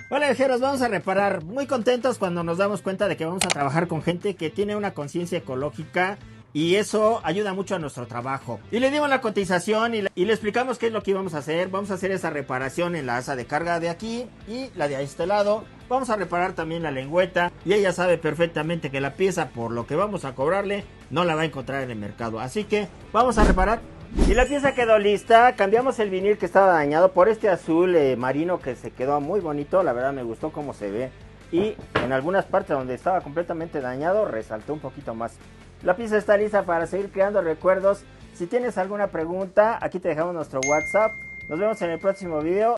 Hola viajeros, vamos a reparar. Muy contentos cuando nos damos cuenta de que vamos a trabajar con gente que tiene una conciencia ecológica y eso ayuda mucho a nuestro trabajo. Y le dimos la cotización y le explicamos qué es lo que íbamos a hacer. Vamos a hacer esa reparación en la asa de carga de aquí y la de este lado. Vamos a reparar también la lengüeta y ella sabe perfectamente que la pieza, por lo que vamos a cobrarle, no la va a encontrar en el mercado. Así que vamos a reparar. Y la pieza quedó lista, cambiamos el vinil que estaba dañado por este azul marino que se quedó muy bonito, la verdad me gustó cómo se ve. Y en algunas partes donde estaba completamente dañado resaltó un poquito más. La pieza está lista para seguir creando recuerdos. Si tienes alguna pregunta, aquí te dejamos nuestro WhatsApp. Nos vemos en el próximo video.